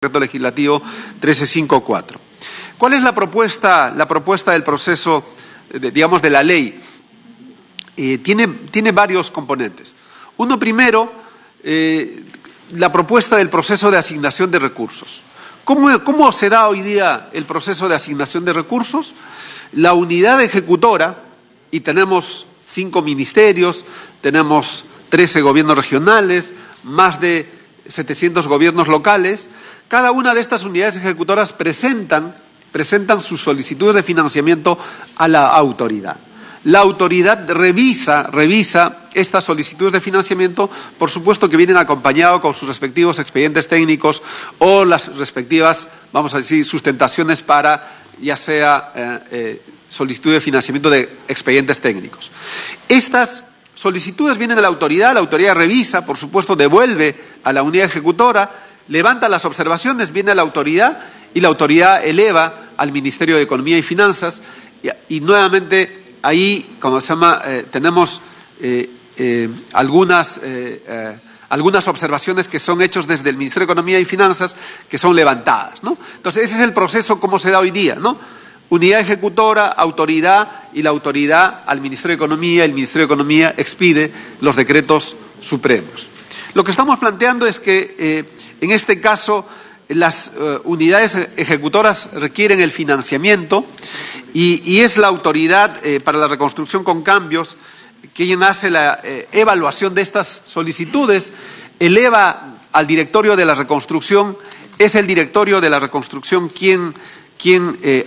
Decreto Legislativo 1354. ¿Cuál es la propuesta del proceso, digamos, de la ley? Tiene varios componentes. Uno primero, la propuesta del proceso de asignación de recursos. ¿Cómo se da hoy día el proceso de asignación de recursos? La unidad ejecutora, y tenemos 5 ministerios, tenemos 13 gobiernos regionales, más de 700 gobiernos locales. Cada una de estas unidades ejecutoras presentan sus solicitudes de financiamiento a la autoridad. La autoridad revisa estas solicitudes de financiamiento, por supuesto que vienen acompañados con sus respectivos expedientes técnicos o las respectivas, vamos a decir, sustentaciones para, ya sea solicitud de financiamiento de expedientes técnicos. Estas solicitudes vienen a la autoridad revisa, por supuesto, devuelve a la unidad ejecutora, levanta las observaciones, viene a la autoridad y la autoridad eleva al Ministerio de Economía y Finanzas y nuevamente ahí, como se llama, tenemos algunas observaciones que son hechas desde el Ministerio de Economía y Finanzas que son levantadas, ¿no? Entonces ese es el proceso como se da hoy día, ¿no? Unidad ejecutora, autoridad y la autoridad al Ministerio de Economía, el Ministerio de Economía expide los decretos supremos. Lo que estamos planteando es que en este caso las unidades ejecutoras requieren el financiamiento y es la autoridad para la reconstrucción con cambios quien hace la evaluación de estas solicitudes, eleva al directorio de la reconstrucción, es el directorio de la reconstrucción quien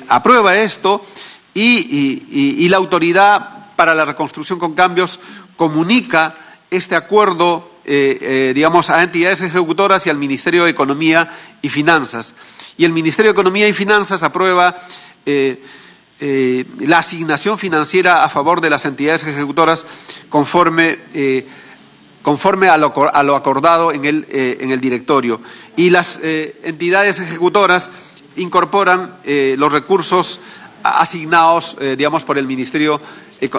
aprueba esto y la autoridad para la reconstrucción con cambios comunica este acuerdo digamos, a entidades ejecutoras y al Ministerio de Economía y Finanzas. Y el Ministerio de Economía y Finanzas aprueba la asignación financiera a favor de las entidades ejecutoras conforme a lo acordado en el directorio. Y las entidades ejecutoras incorporan los recursos asignados, digamos, por el Ministerio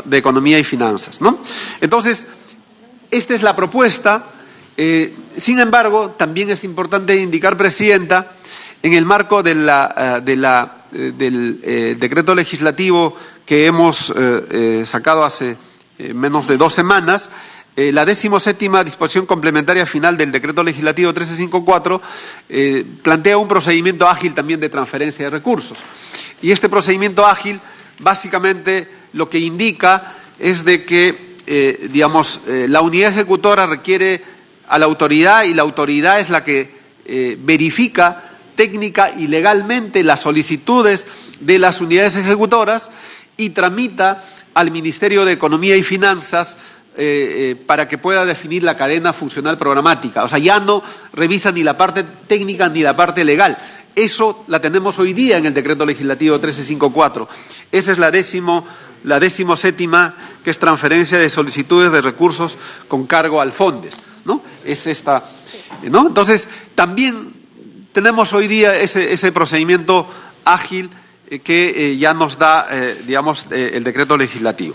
de Economía y Finanzas, ¿no? Entonces, esta es la propuesta. Sin embargo, también es importante indicar, Presidenta, en el marco del decreto legislativo que hemos sacado hace menos de 2 semanas, la 17ª disposición complementaria final del decreto legislativo 1354 plantea un procedimiento ágil también de transferencia de recursos. Y este procedimiento ágil, básicamente, lo que indica es de que digamos, la unidad ejecutora requiere a la autoridad y la autoridad es la que verifica técnica y legalmente las solicitudes de las unidades ejecutoras y tramita al Ministerio de Economía y Finanzas para que pueda definir la cadena funcional programática. O sea, ya no revisa ni la parte técnica ni la parte legal. Eso la tenemos hoy día en el decreto legislativo 1354. Esa es la 17ª, que es transferencia de solicitudes de recursos con cargo al FONDES, ¿no? Es esta, ¿no? Entonces, también tenemos hoy día ese procedimiento ágil que ya nos da, digamos, el decreto legislativo.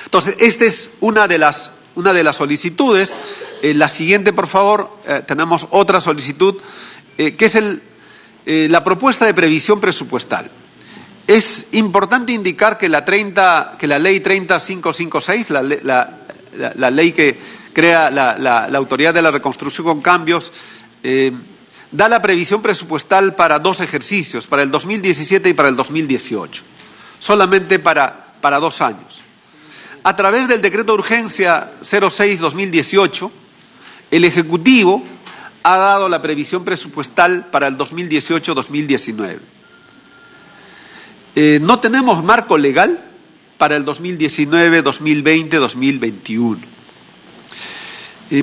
Entonces, esta es una de las solicitudes. La siguiente, por favor, tenemos otra solicitud, que es la propuesta de previsión presupuestal. Es importante indicar que la ley 30556, la ley que crea la autoridad de la reconstrucción con cambios, da la previsión presupuestal para 2 ejercicios, para el 2017 y para el 2018, solamente para 2 años. A través del decreto de urgencia 06-2018, el Ejecutivo ha dado la previsión presupuestal para el 2018-2019. No tenemos marco legal para el 2019, 2020, 2021.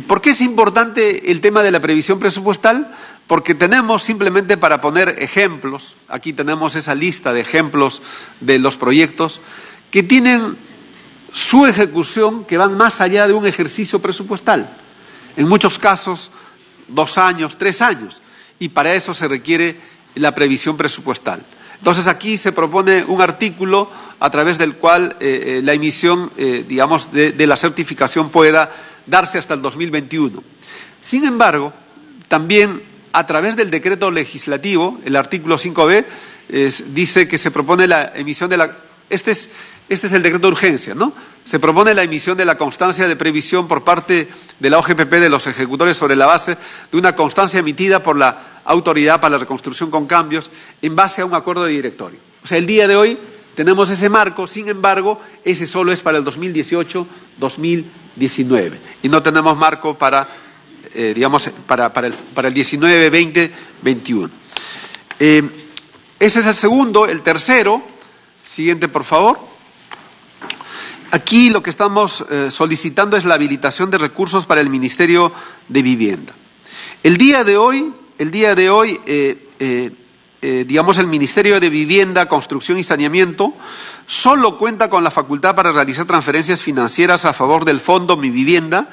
¿Por qué es importante el tema de la previsión presupuestal? Porque tenemos, simplemente para poner ejemplos, aquí tenemos esa lista de ejemplos de los proyectos que tienen su ejecución que van más allá de un ejercicio presupuestal. En muchos casos, 2 años, 3 años, y para eso se requiere la previsión presupuestal. Entonces aquí se propone un artículo a través del cual la emisión, digamos, de la certificación pueda darse hasta el 2021. Sin embargo, también a través del decreto legislativo, el artículo 5b, dice que se propone la emisión de la... Este es el decreto de urgencia, ¿no? Se propone la emisión de la constancia de previsión por parte de la OGPP de los ejecutores sobre la base de una constancia emitida por la Autoridad para la Reconstrucción con Cambios en base a un acuerdo de directorio. O sea, el día de hoy tenemos ese marco, sin embargo, ese solo es para el 2018-2019 y no tenemos marco para, para el 19, 20, 21. Ese es el segundo. El tercero, siguiente por favor. Aquí lo que estamos solicitando es la habilitación de recursos para el Ministerio de Vivienda. El día de hoy, el Ministerio de Vivienda, Construcción y Saneamiento solo cuenta con la facultad para realizar transferencias financieras a favor del Fondo Mi Vivienda.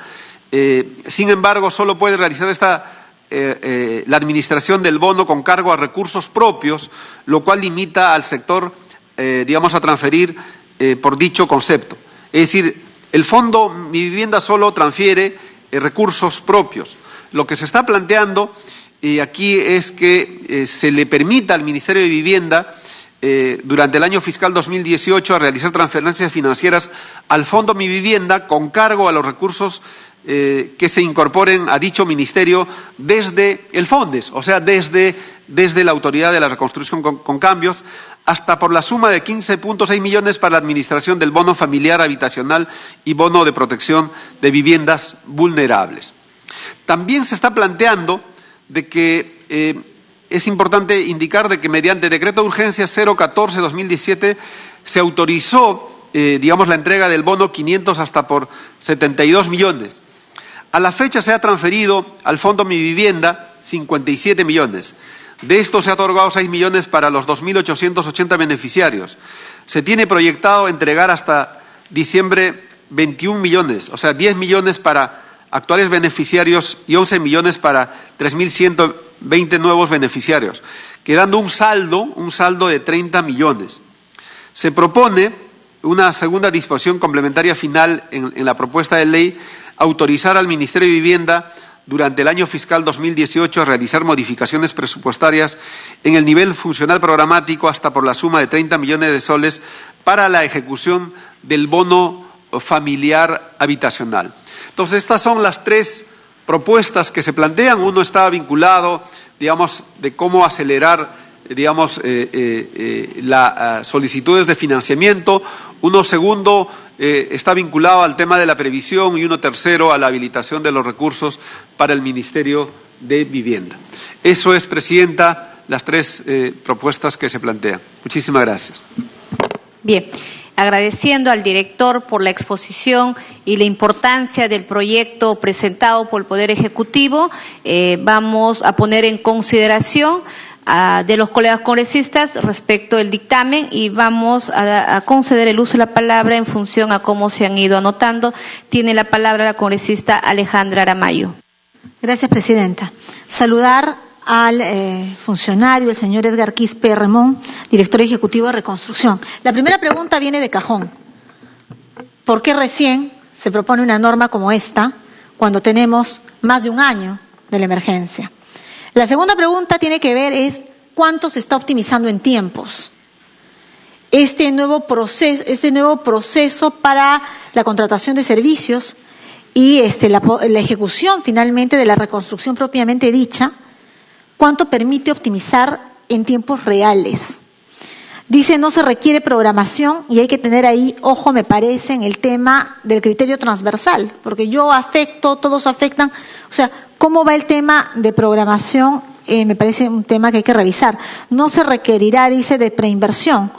Sin embargo, solo puede realizar la administración del bono con cargo a recursos propios, lo cual limita al sector, a transferir por dicho concepto. Es decir, el Fondo Mi Vivienda solo transfiere recursos propios. Lo que se está planteando aquí es que se le permita al Ministerio de Vivienda durante el año fiscal 2018 a realizar transferencias financieras al Fondo Mi Vivienda con cargo a los recursos que se incorporen a dicho ministerio desde el FONDES, o sea, desde la Autoridad de la Reconstrucción con Cambios, hasta por la suma de 15.6 millones para la administración del bono familiar habitacional y bono de protección de viviendas vulnerables. También se está planteando de que es importante indicar de que mediante decreto de urgencia 014-2017 se autorizó, la entrega del bono 500 hasta por 72 millones. A la fecha se ha transferido al Fondo Mi Vivienda 57 millones. De esto se ha otorgado 6 millones para los 2.880 beneficiarios. Se tiene proyectado entregar hasta diciembre 21 millones, o sea, 10 millones para actuales beneficiarios y 11 millones para 3.120 nuevos beneficiarios, quedando un saldo de 30 millones. Se propone una segunda disposición complementaria final en la propuesta de ley, autorizar al Ministerio de Vivienda durante el año fiscal 2018 a realizar modificaciones presupuestarias en el nivel funcional programático hasta por la suma de 30 millones de soles para la ejecución del bono familiar habitacional. Entonces, estas son las tres propuestas que se plantean. Uno está vinculado, de cómo acelerar, las solicitudes de financiamiento. Uno segundo está vinculado al tema de la previsión y uno tercero a la habilitación de los recursos para el Ministerio de Vivienda. Eso es, Presidenta, las tres propuestas que se plantean. Muchísimas gracias. Bien. Agradeciendo al director por la exposición y la importancia del proyecto presentado por el Poder Ejecutivo, vamos a poner en consideración de los colegas congresistas respecto del dictamen y vamos a conceder el uso de la palabra en función a cómo se han ido anotando. Tiene la palabra la congresista Alejandra Aramayo. Gracias, Presidenta. Saludar al funcionario, el señor Edgar Quispe Remón, director ejecutivo de Reconstrucción. La primera pregunta viene de cajón. ¿Por qué recién se propone una norma como esta cuando tenemos más de un año de la emergencia? La segunda pregunta tiene que ver es cuánto se está optimizando en tiempos este nuevo proceso para la contratación de servicios y la ejecución finalmente de la reconstrucción propiamente dicha. ¿Cuánto permite optimizar en tiempos reales? Dice no se requiere programación y hay que tener ahí, ojo me parece, en el tema del criterio transversal, porque yo afecto, todos afectan, o sea, ¿cómo va el tema de programación? Me parece un tema que hay que revisar. No se requerirá, dice, de preinversión.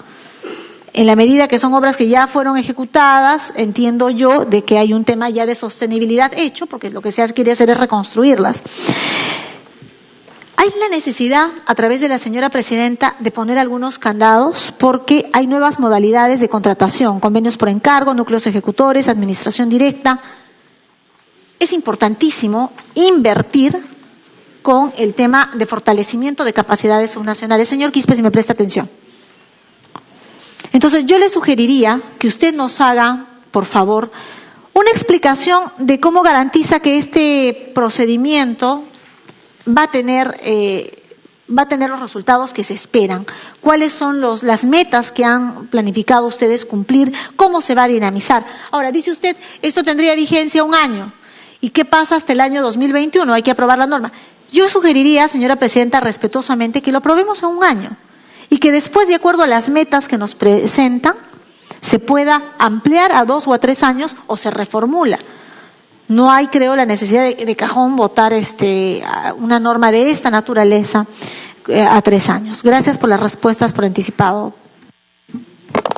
En la medida que son obras que ya fueron ejecutadas, entiendo yo de que hay un tema ya de sostenibilidad hecho, porque lo que se quiere hacer es reconstruirlas. Hay la necesidad, a través de la señora Presidenta, de poner algunos candados porque hay nuevas modalidades de contratación, convenios por encargo, núcleos ejecutores, administración directa. Es importantísimo invertir con el tema de fortalecimiento de capacidades subnacionales. Señor Quispe, si me presta atención. Entonces, yo le sugeriría que usted nos haga, por favor, una explicación de cómo garantiza que este procedimiento va a tener los resultados que se esperan? ¿Cuáles son las metas que han planificado ustedes cumplir? ¿Cómo se va a dinamizar? Ahora, dice usted, esto tendría vigencia 1 año. ¿Y qué pasa hasta el año 2021? Hay que aprobar la norma. Yo sugeriría, señora presidenta, respetuosamente, que lo aprobemos en 1 año y que después, de acuerdo a las metas que nos presentan, se pueda ampliar a 2 o a 3 años o se reformula. No hay, creo, la necesidad de cajón votar una norma de esta naturaleza a 3 años. Gracias por las respuestas por anticipado.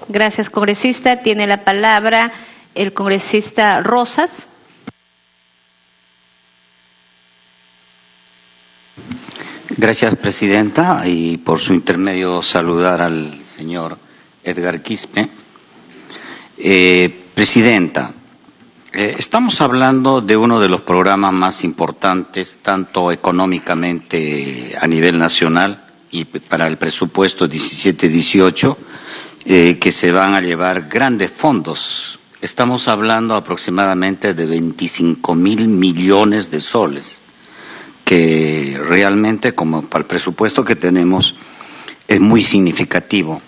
Gracias, congresista. Tiene la palabra el congresista Rosas. Gracias, presidenta, y por su intermedio saludar al señor Edgar Quispe. Presidenta, estamos hablando de uno de los programas más importantes, tanto económicamente a nivel nacional y para el presupuesto 17-18, que se van a llevar grandes fondos. Estamos hablando aproximadamente de 25.000 millones de soles, que realmente, como para el presupuesto que tenemos, es muy significativo.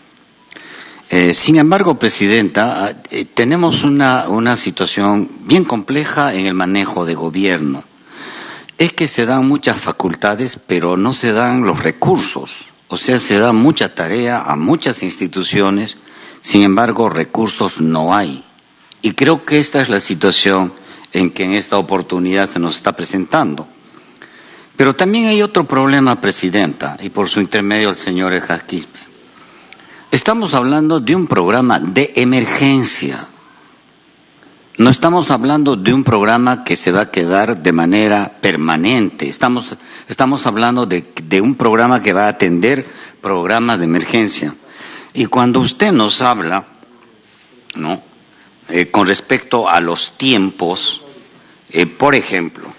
Sin embargo, presidenta, tenemos una situación bien compleja en el manejo de gobierno. Es que se dan muchas facultades, pero no se dan los recursos. O sea, se da mucha tarea a muchas instituciones, sin embargo, recursos no hay. Y creo que esta es la situación en que en esta oportunidad se nos está presentando. Pero también hay otro problema, presidenta, y por su intermedio al señor Edgar Quispe. Estamos hablando de un programa de emergencia. No estamos hablando de un programa que se va a quedar de manera permanente. Estamos hablando de un programa que va a atender programas de emergencia. Y cuando usted nos habla, ¿no?, con respecto a los tiempos, por ejemplo,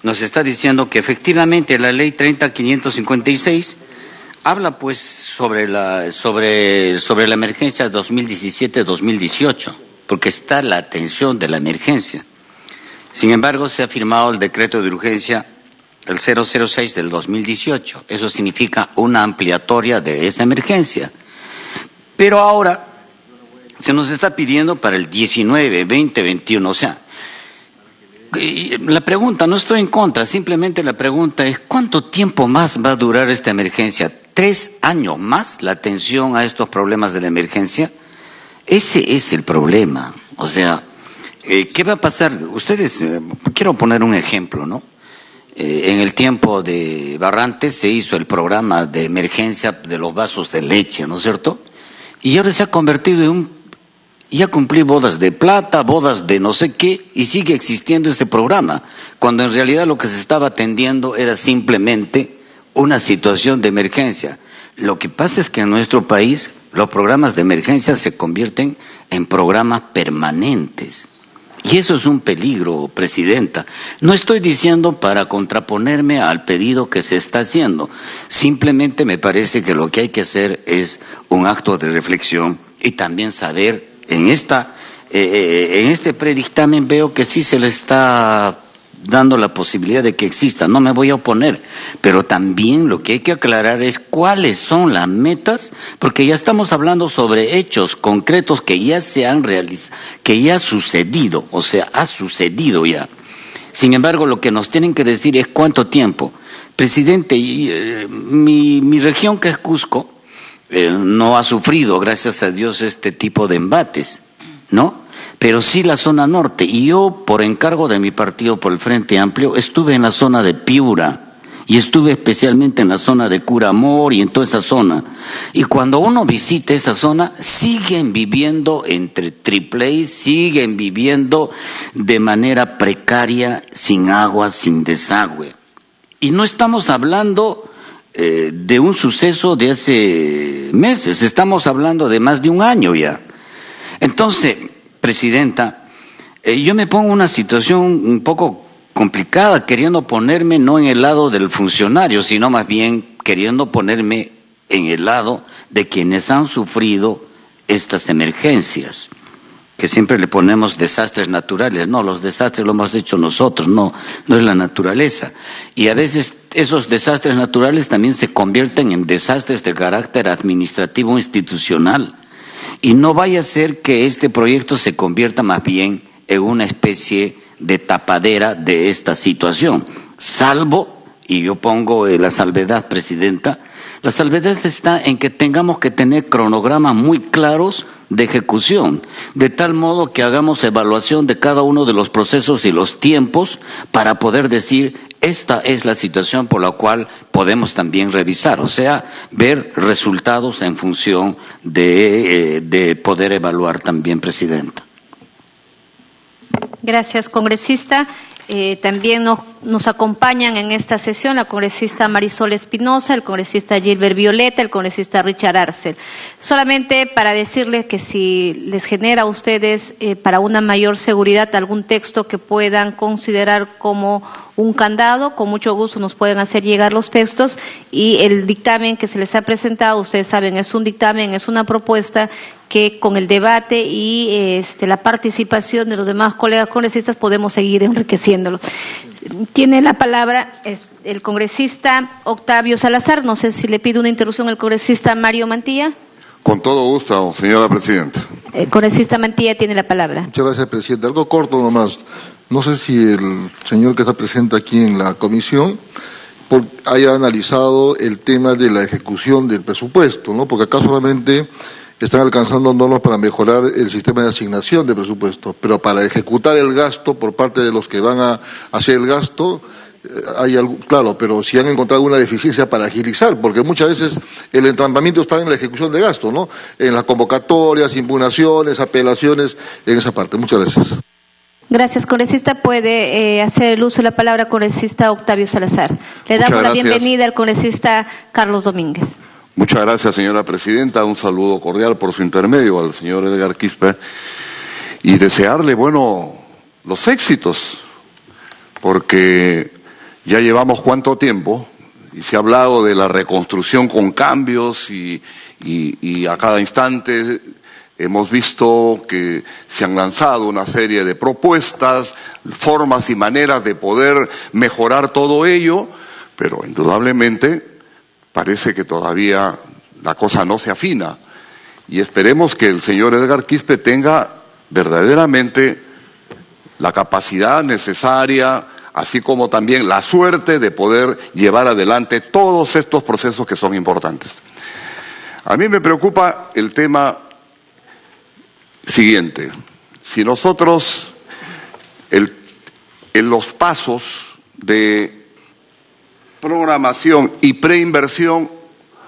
nos está diciendo que efectivamente la ley 30.556 habla pues sobre la emergencia 2017-2018, porque está la atención de la emergencia. Sin embargo, se ha firmado el decreto de urgencia, el 006 del 2018. Eso significa una ampliatoria de esa emergencia. Pero ahora se nos está pidiendo para el 19, 20, 21, o sea, la pregunta, no estoy en contra, simplemente la pregunta es, ¿cuánto tiempo más va a durar esta emergencia? ¿3 años más la atención a estos problemas de la emergencia? Ese es el problema. O sea, ¿qué va a pasar? Ustedes, quiero poner un ejemplo, ¿no? En el tiempo de Barrantes se hizo el programa de emergencia de los vasos de leche, ¿no es cierto? Y ahora se ha convertido en ya cumplí bodas de plata, bodas de no sé qué, y sigue existiendo este programa, cuando en realidad lo que se estaba atendiendo era simplemente una situación de emergencia. Lo que pasa es que en nuestro país los programas de emergencia se convierten en programas permanentes. Y eso es un peligro, presidenta. No estoy diciendo para contraponerme al pedido que se está haciendo. Simplemente me parece que lo que hay que hacer es un acto de reflexión y también saber. En este predictamen veo que sí se le está dando la posibilidad de que exista, no me voy a oponer, pero también lo que hay que aclarar es cuáles son las metas, porque ya estamos hablando sobre hechos concretos que ya se han realizado, que ya ha sucedido, o sea, ha sucedido ya. Sin embargo, lo que nos tienen que decir es cuánto tiempo. Presidente, mi región, que es Cusco, no ha sufrido, gracias a Dios, este tipo de embates, ¿no? Pero sí la zona norte. Y yo, por encargo de mi partido, por el Frente Amplio, estuve en la zona de Piura y estuve especialmente en la zona de Curamor y en toda esa zona. Y cuando uno visita esa zona, siguen viviendo entre triple A, siguen viviendo de manera precaria, sin agua, sin desagüe. Y no estamos hablando de un suceso de hace meses, estamos hablando de más de un año ya. Entonces, presidenta, yo me pongo en una situación un poco complicada, queriendo ponerme no en el lado del funcionario, sino más bien queriendo ponerme en el lado de quienes han sufrido estas emergencias, que siempre le ponemos desastres naturales. No, los desastres lo hemos hecho nosotros, no es la naturaleza. Y a veces esos desastres naturales también se convierten en desastres de carácter administrativo institucional. Y no vaya a ser que este proyecto se convierta más bien en una especie de tapadera de esta situación. Salvo, y yo pongo la salvedad, Presidenta, la salvedad está en que tengamos que tener cronogramas muy claros de ejecución, de tal modo que hagamos evaluación de cada uno de los procesos y los tiempos para poder decir, esta es la situación por la cual podemos también revisar, o sea, ver resultados en función de poder evaluar también, Presidenta. Gracias, congresista. También nos acompañan en esta sesión la congresista Marisol Espinosa, el congresista Gilbert Violeta, el congresista Richard Arcel. Solamente para decirles que si les genera a ustedes para una mayor seguridad algún texto que puedan considerar como un candado, con mucho gusto nos pueden hacer llegar los textos, y el dictamen que se les ha presentado, ustedes saben, es un dictamen, es una propuesta que con el debate y la participación de los demás colegas congresistas podemos seguir enriqueciéndolo. Tiene la palabra el congresista Octavio Salazar. No sé si le pide una interrupción al congresista Mario Mantilla. Con todo gusto, señora presidenta. El congresista Mantilla tiene la palabra. Muchas gracias, presidenta. Algo corto nomás. No sé si el señor que está presente aquí en la comisión haya analizado el tema de la ejecución del presupuesto, ¿no? Porque acá solamente están alcanzando normas para mejorar el sistema de asignación de presupuesto, pero para ejecutar el gasto por parte de los que van a hacer el gasto, hay algo, claro, pero si han encontrado una deficiencia para agilizar, porque muchas veces el entrampamiento está en la ejecución de gasto, ¿no? En las convocatorias, impugnaciones, apelaciones, en esa parte. Muchas gracias. Gracias, congresista. Puede hacer el uso de la palabra congresista Octavio Salazar. Le damos la bienvenida al congresista Carlos Domínguez. Muchas gracias, señora presidenta. Un saludo cordial por su intermedio al señor Edgar Quispe y desearle, los éxitos, porque ya llevamos cuánto tiempo y se ha hablado de la reconstrucción con cambios y a cada instante hemos visto que se han lanzado una serie de propuestas, formas y maneras de poder mejorar todo ello, pero indudablemente parece que todavía la cosa no se afina y esperemos que el señor Edgar Quispe tenga verdaderamente la capacidad necesaria, así como también la suerte de poder llevar adelante todos estos procesos que son importantes. A mí me preocupa el tema siguiente. Si nosotros en los pasos de programación y preinversión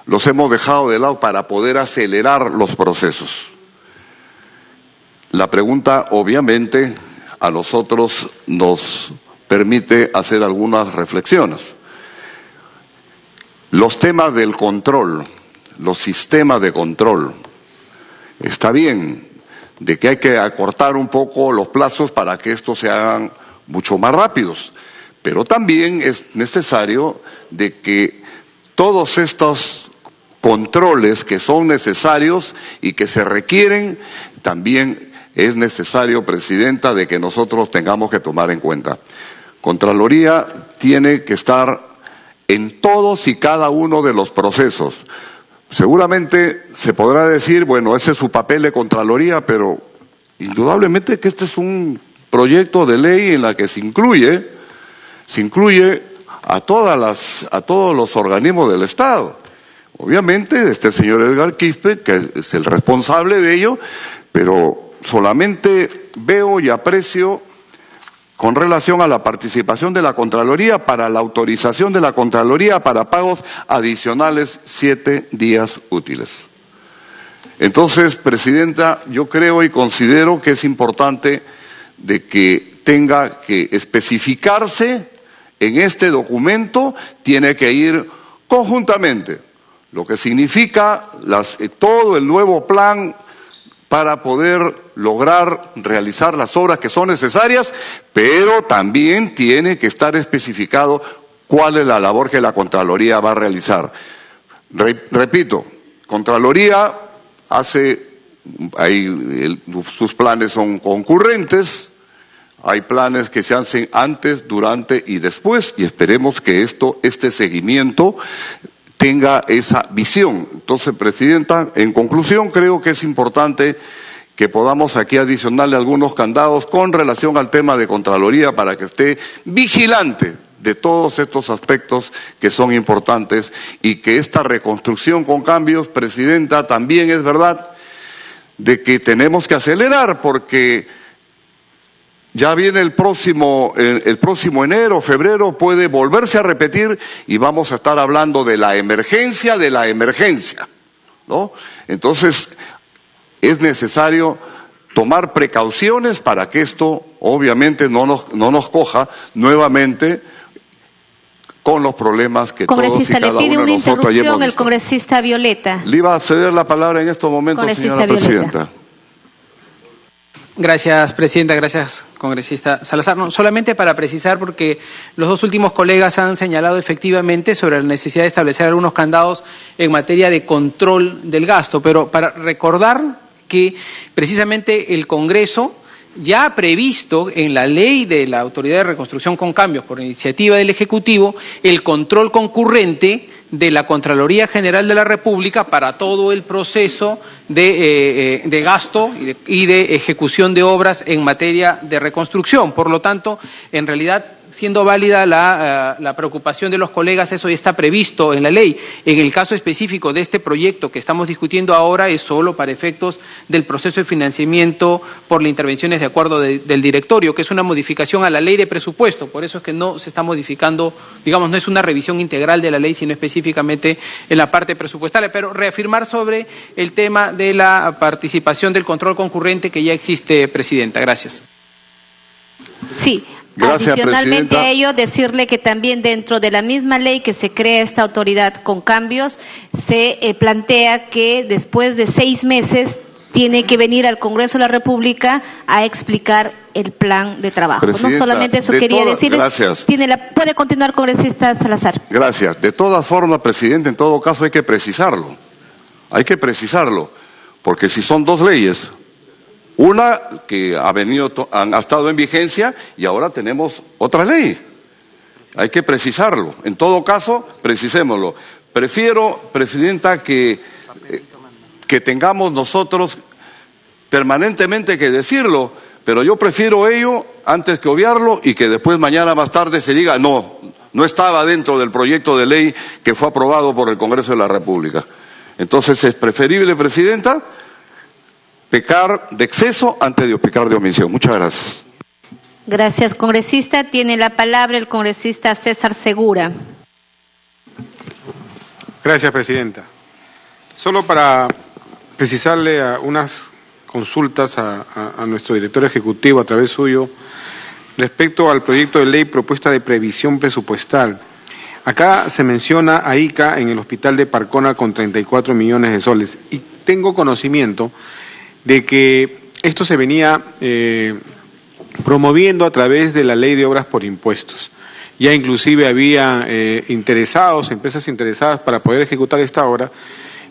los hemos dejado de lado para poder acelerar los procesos. La pregunta, obviamente, a nosotros nos permite hacer algunas reflexiones. Los temas del control, los sistemas de control, está bien de que hay que acortar un poco los plazos para que estos se hagan mucho más rápidos. Pero también es necesario de que todos estos controles que son necesarios y que se requieren, también es necesario, presidenta, de que nosotros tengamos que tomar en cuenta. Contraloría tiene que estar en todos y cada uno de los procesos. Seguramente se podrá decir, ese es su papel de Contraloría, pero indudablemente que este es un proyecto de ley en la que se incluye a todos los organismos del Estado. Obviamente está el señor Edgar Quispe, que es el responsable de ello, pero solamente veo y aprecio con relación a la participación de la Contraloría para la autorización de la Contraloría para pagos adicionales 7 días útiles. Entonces, presidenta, yo creo y considero que es importante de que tenga que especificarse en este documento, tiene que ir conjuntamente, lo que significa todo el nuevo plan para poder lograr realizar las obras que son necesarias, pero también tiene que estar especificado cuál es la labor que la Contraloría va a realizar. Repito, Contraloría sus planes son concurrentes, hay planes que se hacen antes, durante y después, y esperemos que este seguimiento tenga esa visión. Entonces, Presidenta, en conclusión, creo que es importante que podamos aquí adicionarle algunos candados con relación al tema de Contraloría para que esté vigilante de todos estos aspectos que son importantes y que esta reconstrucción con cambios, Presidenta, también es verdad de que tenemos que acelerar porque ya viene el próximo enero, febrero, puede volverse a repetir y vamos a estar hablando de la emergencia, ¿no? Entonces, es necesario tomar precauciones para que esto, obviamente, no nos coja nuevamente con los problemas que todos y cada uno de nosotros hayamos visto. Congresista, le pide una interrupción el congresista Violeta. Le iba a ceder la palabra en estos momentos, señora Presidenta. Gracias, Presidenta. Gracias, congresista Salazar. No, solamente para precisar, porque los dos últimos colegas han señalado efectivamente sobre la necesidad de establecer algunos candados en materia de control del gasto, pero para recordar que precisamente el Congreso ya ha previsto en la ley de la Autoridad de Reconstrucción con Cambios por iniciativa del Ejecutivo el control concurrente de la Contraloría General de la República para todo el proceso de gasto y de ejecución de obras en materia de reconstrucción. Por lo tanto, en realidad, siendo válida la preocupación de los colegas, eso ya está previsto en la ley. En el caso específico de este proyecto que estamos discutiendo ahora es solo para efectos del proceso de financiamiento por las intervenciones de acuerdo del directorio, que es una modificación a la ley de presupuesto. Por eso es que no se está modificando, digamos, no es una revisión integral de la ley, sino específicamente en la parte presupuestaria. Pero reafirmar sobre el tema de la participación del control concurrente que ya existe, Presidenta. Gracias. Sí. Gracias, adicionalmente Presidenta. a ello, decirle que también dentro de la misma ley que se crea esta autoridad con cambios, se plantea que después de 6 meses tiene que venir al Congreso de la República a explicar el plan de trabajo. Presidenta, No solamente eso quería decir. Gracias. Puede continuar, congresista Salazar. Gracias. De todas formas, Presidente, en todo caso hay que precisarlo. Porque si son 2 leyes, una que ha estado en vigencia y ahora tenemos otra ley. Hay que precisarlo. En todo caso, precisémoslo. Prefiero, Presidenta, que tengamos nosotros permanentemente que decirlo, pero yo prefiero ello antes que obviarlo y que después mañana más tarde se diga no estaba dentro del proyecto de ley que fue aprobado por el Congreso de la República. Entonces es preferible, Presidenta, pecar de exceso antes de pecar de omisión. Muchas gracias. Gracias, congresista. Tiene la palabra el congresista César Segura. Gracias, Presidenta. Solo para precisarle a unas consultas a nuestro director ejecutivo a través suyo respecto al proyecto de ley propuesta de previsión presupuestal. Acá se menciona a ICA en el hospital de Parcona con 34 millones de soles y tengo conocimiento de que esto se venía promoviendo a través de la ley de obras por impuestos. Ya inclusive había empresas interesadas para poder ejecutar esta obra,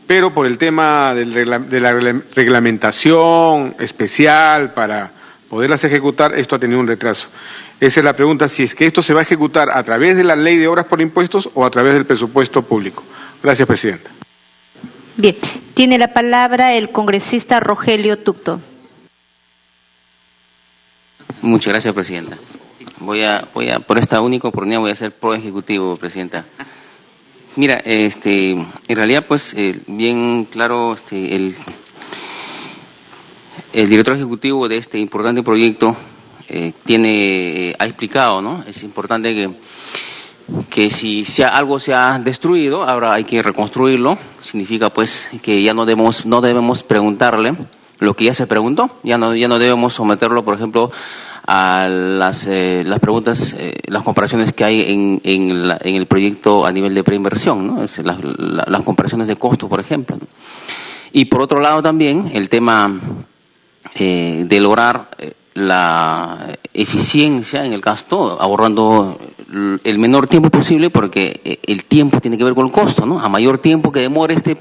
pero por el tema de la reglamentación especial para poderlas ejecutar, esto ha tenido un retraso. Esa es la pregunta, si es que esto se va a ejecutar a través de la ley de obras por impuestos o a través del presupuesto público. Gracias, Presidenta. Bien, tiene la palabra el congresista Rogelio Tucto. Muchas gracias, Presidenta. Voy a por esta única oportunidad voy a ser pro ejecutivo, Presidenta. Mira, en realidad, pues, bien claro, el director ejecutivo de este importante proyecto ha explicado, ¿no? Es importante que si algo se ha destruido, ahora hay que reconstruirlo. Significa, pues, que ya no debemos preguntarle lo que ya se preguntó. Ya no debemos someterlo, por ejemplo, a las preguntas, las comparaciones que hay en el proyecto a nivel de preinversión, ¿no? Las comparaciones de costo, por ejemplo, ¿no? Y por otro lado también el tema de lograr la eficiencia en el gasto, ahorrando el menor tiempo posible, porque el tiempo tiene que ver con el costo, ¿no? A mayor tiempo que demore esta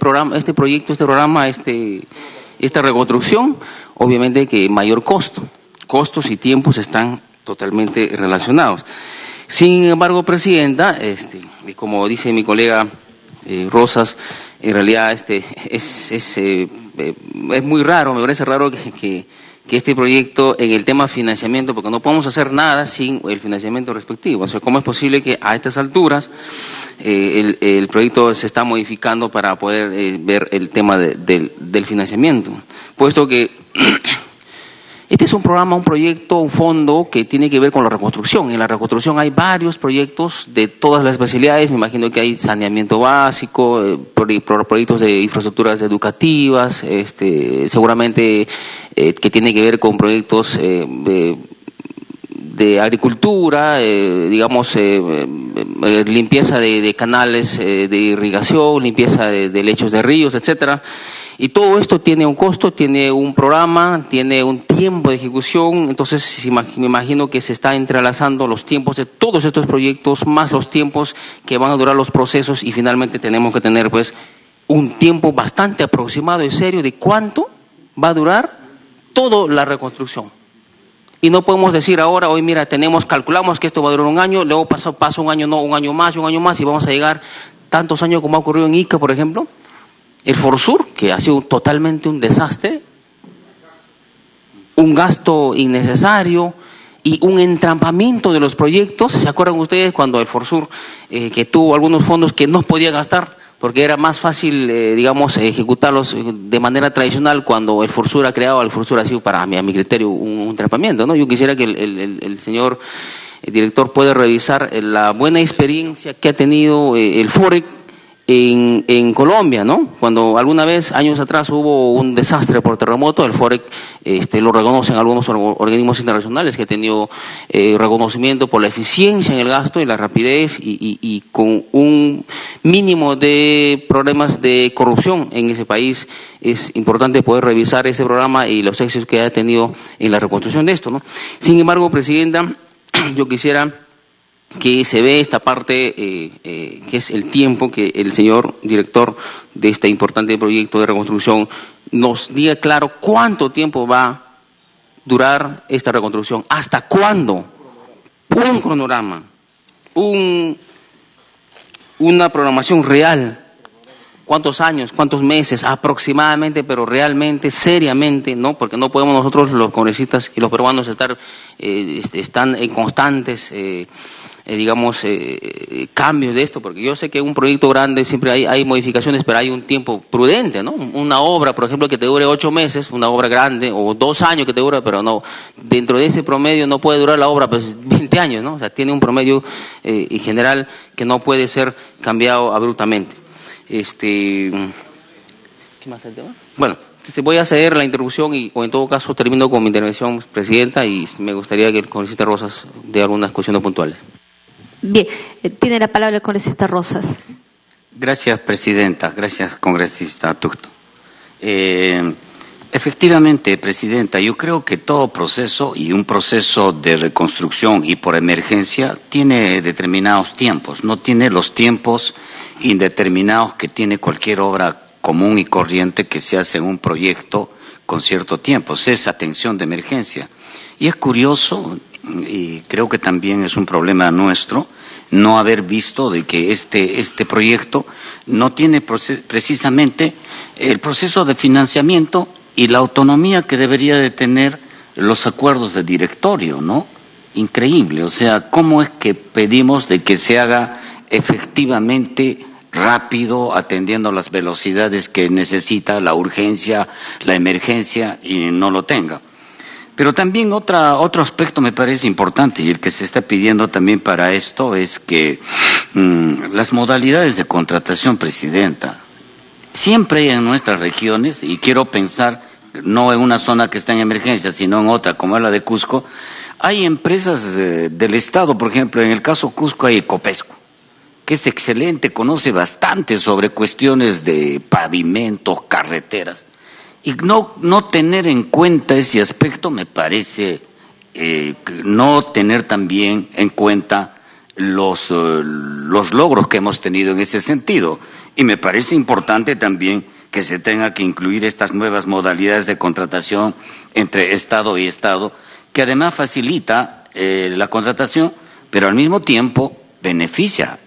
reconstrucción, obviamente que mayor costo. Costos y tiempos están totalmente relacionados. Sin embargo, Presidenta, y como dice mi colega Rosas, en realidad es muy raro, me parece raro que este proyecto en el tema financiamiento, porque no podemos hacer nada sin el financiamiento respectivo. O sea, ¿cómo es posible que a estas alturas el proyecto se está modificando para poder ver el tema del financiamiento? Puesto que este es un programa, un proyecto, un fondo que tiene que ver con la reconstrucción. En la reconstrucción hay varios proyectos de todas las especialidades. Me imagino que hay saneamiento básico, proyectos de infraestructuras educativas, seguramente que tiene que ver con proyectos de agricultura, limpieza de canales de irrigación, limpieza de lechos de ríos, etcétera. Y todo esto tiene un costo, tiene un programa, tiene un tiempo de ejecución. Entonces me imagino que se está entrelazando los tiempos de todos estos proyectos más los tiempos que van a durar los procesos, y finalmente tenemos que tener pues un tiempo bastante aproximado y serio de cuánto va a durar toda la reconstrucción. Y no podemos decir ahora, hoy mira, calculamos que esto va a durar un año, luego pasa un año, no, un año más, y vamos a llegar tantos años como ha ocurrido en Ica, por ejemplo. El Forsur, que ha sido totalmente un desastre, un gasto innecesario y un entrampamiento de los proyectos. ¿Se acuerdan ustedes cuando el Forsur, que tuvo algunos fondos que no podía gastar porque era más fácil, ejecutarlos de manera tradicional? Cuando el Forsur ha creado, el Forsur ha sido, para mí, a mi criterio, un entrampamiento, ¿no? Yo quisiera que el señor director pueda revisar la buena experiencia que ha tenido el FOREC en Colombia, ¿no? Cuando alguna vez, años atrás, hubo un desastre por terremoto, el FOREC lo reconocen algunos organismos internacionales, que ha tenido reconocimiento por la eficiencia en el gasto y la rapidez, y con un mínimo de problemas de corrupción en ese país. Es importante poder revisar ese programa y los éxitos que ha tenido en la reconstrucción de esto, ¿no? Sin embargo, Presidenta, yo quisiera que se ve esta parte, que es el tiempo que el señor director de este importante proyecto de reconstrucción nos diga claro cuánto tiempo va a durar esta reconstrucción, hasta cuándo, un cronograma, una programación real, cuántos años, cuántos meses aproximadamente, pero realmente, seriamente, ¿no? Porque no podemos nosotros, los congresistas y los peruanos, están en constantes cambios de esto, porque yo sé que un proyecto grande siempre hay modificaciones, pero hay un tiempo prudente, ¿no? Una obra, por ejemplo, que te dure 8 meses, una obra grande, o 2 años que te dura, pero no, dentro de ese promedio no puede durar la obra pues 20 años, ¿no? O sea, tiene un promedio en general que no puede ser cambiado abruptamente. ¿Qué más el tema? Bueno, voy a ceder la interrupción o en todo caso termino con mi intervención, Presidenta, y me gustaría que el congresista Rosas dé algunas cuestiones puntuales. Bien, tiene la palabra el congresista Rosas. Gracias, Presidenta. Gracias, congresista Tucto. Efectivamente, Presidenta, yo creo que todo proceso, y un proceso de reconstrucción y por emergencia, tiene determinados tiempos, no tiene los tiempos indeterminados que tiene cualquier obra común y corriente que se hace en un proyecto con cierto tiempo. Es atención de emergencia. Y es curioso, y creo que también es un problema nuestro, no haber visto de que este proyecto no tiene precisamente el proceso de financiamiento y la autonomía que debería de tener los acuerdos de directorio, ¿no? Increíble, o sea, ¿cómo es que pedimos de que se haga efectivamente rápido, atendiendo las velocidades que necesita, la urgencia, la emergencia, y no lo tenga? Pero también otro aspecto me parece importante, y el que se está pidiendo también para esto, es que las modalidades de contratación, Presidenta, siempre hay en nuestras regiones, y quiero pensar no en una zona que está en emergencia, sino en otra, como es la de Cusco, hay empresas del Estado, por ejemplo, en el caso Cusco hay Ecopesco, que es excelente, conoce bastante sobre cuestiones de pavimentos, carreteras, y no tener en cuenta ese aspecto me parece no tener también en cuenta los logros que hemos tenido en ese sentido, y me parece importante también que se tenga que incluir estas nuevas modalidades de contratación entre Estado y Estado, que además facilita la contratación, pero al mismo tiempo beneficia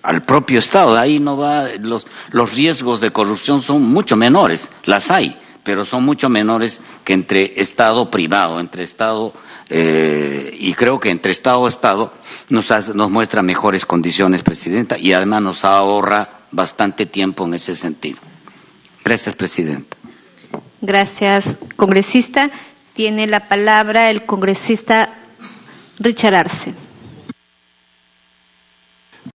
al propio Estado. Ahí no va, los riesgos de corrupción son mucho menores, las hay, pero son mucho menores que entre Estado privado, entre Estado y creo que entre Estado a Estado nos muestra mejores condiciones, Presidenta, y además nos ahorra bastante tiempo en ese sentido. Gracias, Presidenta. Gracias, congresista. Tiene la palabra el congresista Richard Arce.